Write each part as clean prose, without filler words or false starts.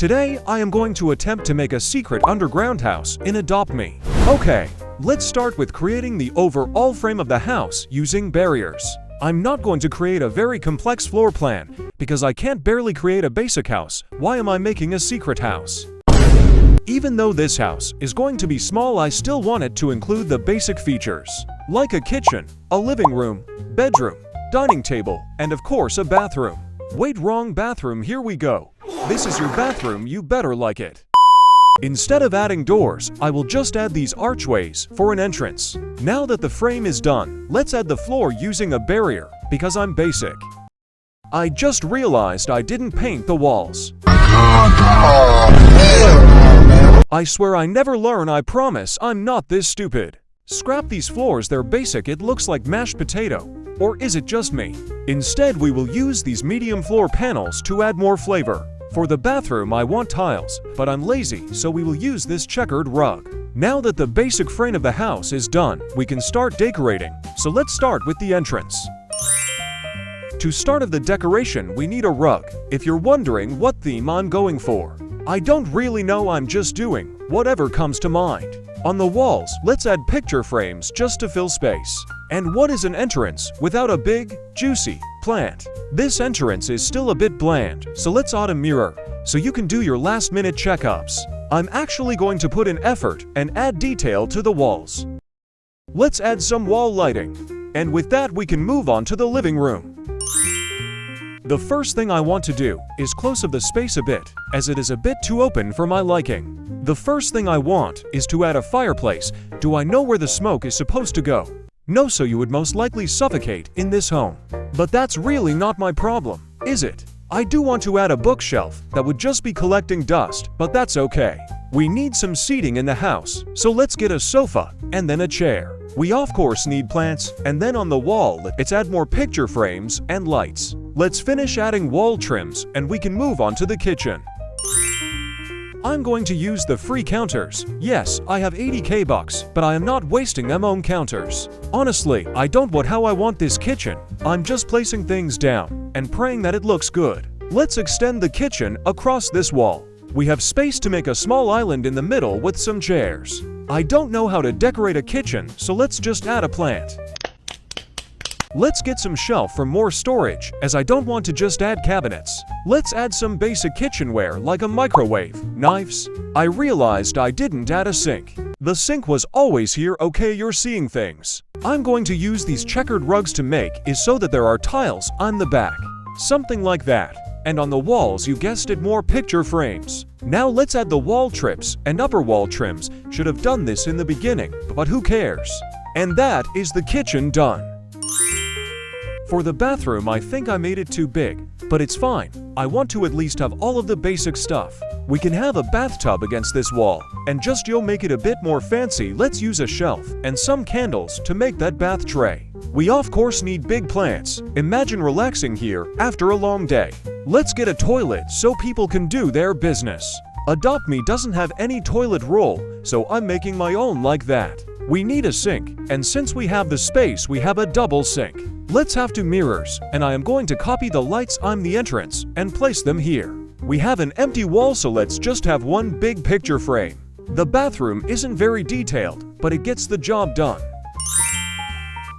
Today, I am going to attempt to make a secret underground house in Adopt Me. Okay, let's start with creating the overall frame of the house using barriers. I'm not going to create a very complex floor plan, because I can't barely create a basic house. Why am I making a secret house? Even though this house is going to be small, I still want it to include the basic features, like a kitchen, a living room, bedroom, dining table, and of course a bathroom. Wait, wrong bathroom, here we go. This is your bathroom, you better like it. Instead of adding doors, I will just add these archways for an entrance. Now that the frame is done, let's add the floor using a barrier, because I'm basic. I just realized I didn't paint the walls. I swear I never learn, I promise I'm not this stupid. Scrap these floors, they're basic, it looks like mashed potato. Or is it just me? Instead, we will use these medium floor panels to add more flavor. For the bathroom, I want tiles, but I'm lazy, so we will use this checkered rug. Now that the basic frame of the house is done, we can start decorating. So let's start with the entrance. To start of the decoration, we need a rug. If you're wondering what theme I'm going for, I don't really know, I'm just doing whatever comes to mind. On the walls, let's add picture frames just to fill space. And what is an entrance without a big, juicy plant? This entrance is still a bit bland, so let's add a mirror, so you can do your last-minute checkups. I'm actually going to put in effort and add detail to the walls. Let's add some wall lighting. And with that, we can move on to the living room. The first thing I want to do is close up the space a bit, as it is a bit too open for my liking. The first thing I want is to add a fireplace. Do I know where the smoke is supposed to go? No, so you would most likely suffocate in this home. But that's really not my problem, is it? I do want to add a bookshelf that would just be collecting dust, but that's okay. We need some seating in the house, so let's get a sofa and then a chair. We of course need plants, and then on the wall, let's add more picture frames and lights. Let's finish adding wall trims and we can move on to the kitchen. I'm going to use the free counters. Yes, I have 80k bucks, but I am not wasting them on counters. Honestly, I don't want how I want this kitchen. I'm just placing things down and praying that it looks good. Let's extend the kitchen across this wall. We have space to make a small island in the middle with some chairs. I don't know how to decorate a kitchen, so let's just add a plant. Let's get some shelf for more storage, as I don't want to just add cabinets. Let's add some basic kitchenware like a microwave, knives. I realized I didn't add a sink. The sink was always here, okay, you're seeing things. I'm going to use these checkered rugs to make is so that there are tiles on the back. Something like that. And on the walls, you guessed it, more picture frames. Now let's add the wall trips and upper wall trims. Should have done this in the beginning, but who cares? And that is the kitchen done. For the bathroom, I think I made it too big, but it's fine. I want to at least have all of the basic stuff. We can have a bathtub against this wall, and just make it a bit more fancy. Let's use a shelf and some candles to make that bath tray. We of course need big plants. Imagine relaxing here after a long day. Let's get a toilet so people can do their business. Adopt Me doesn't have any toilet roll, so I'm making my own like that. We need a sink, and since we have the space, we have a double sink. Let's have two mirrors, and I am going to copy the lights on the entrance and place them here. We have an empty wall, so let's just have one big picture frame. The bathroom isn't very detailed, but it gets the job done.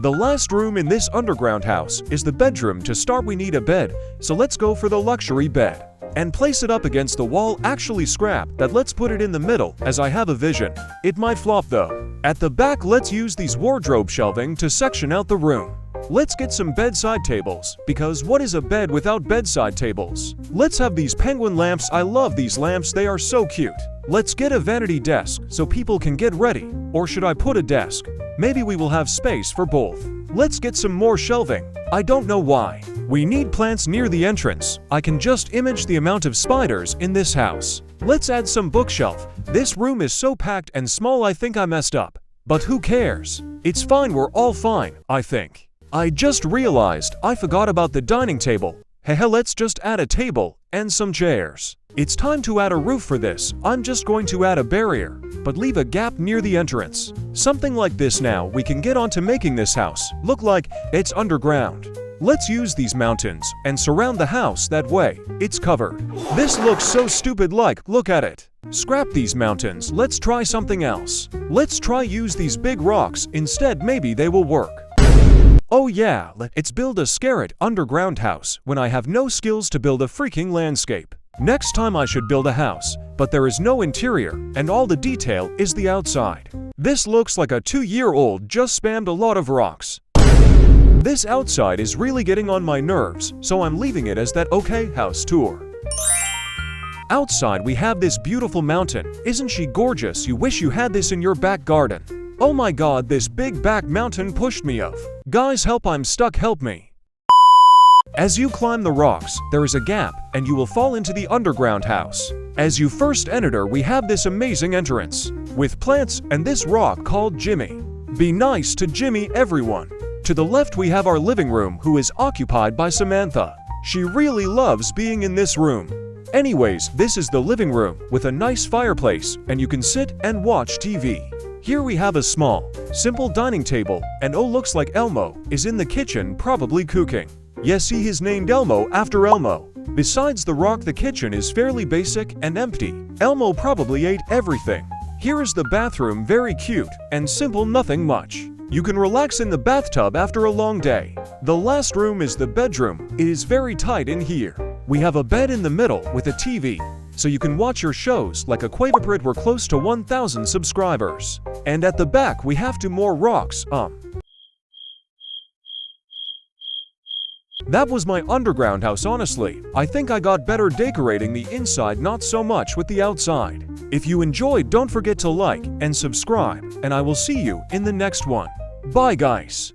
The last room in this underground house is the bedroom. To start, we need a bed, so let's go for the luxury bed. And place it up against the wall, actually scrap that, let's put it in the middle, as I have a vision. It might flop though. At the back, let's use these wardrobe shelving to section out the room. Let's get some bedside tables, because what is a bed without bedside tables? Let's have these penguin lamps. I love these lamps, they are so cute. Let's get a vanity desk so people can get ready. Or should I put a desk? Maybe we will have space for both. Let's get some more shelving. I don't know why. We need plants near the entrance. I can just image the amount of spiders in this house. Let's add some bookshelf. This room is so packed and small, I think I messed up. But who cares? It's fine, we're all fine, I think. I just realized I forgot about the dining table. Hehe, let's just add a table and some chairs. It's time to add a roof for this. I'm just going to add a barrier, but leave a gap near the entrance. Something like this. Now we can get on to making this house look like it's underground. Let's use these mountains and surround the house that way. It's covered. This looks so stupid, like, look at it. Scrap these mountains, let's try something else. Let's try use these big rocks instead, maybe they will work. Oh yeah, let's build a scarlet underground house when I have no skills to build a freaking landscape. Next time I should build a house, but there is no interior and all the detail is the outside. This looks like a 2-year-old just spammed a lot of rocks. This outside is really getting on my nerves, so I'm leaving it as that okay house tour. Outside we have this beautiful mountain. Isn't she gorgeous? You wish you had this in your back garden. Oh my god, this big back mountain pushed me off. Guys, help, I'm stuck, help me. As you climb the rocks, there is a gap, and you will fall into the underground house. As you first enter, we have this amazing entrance, with plants and this rock called Jimmy. Be nice to Jimmy, everyone. To the left we have our living room, who is occupied by Samantha. She really loves being in this room. Anyways, this is the living room, with a nice fireplace, and you can sit and watch TV. Here we have a small, simple dining table, and oh, looks like Elmo is in the kitchen, probably cooking. Yes, he is named Elmo after Elmo. Besides the rock, the kitchen is fairly basic and empty. Elmo probably ate everything. Here is the bathroom, very cute and simple, nothing much. You can relax in the bathtub after a long day. The last room is the bedroom. It is very tight in here. We have a bed in the middle with a TV, so you can watch your shows like a Quavaprid. We're close to 1,000 subscribers. And at the back we have 2 more rocks. That was my underground house. Honestly, I think I got better decorating the inside, not so much with the outside. If you enjoyed, don't forget to like and subscribe, and I will see you in the next one. Bye guys.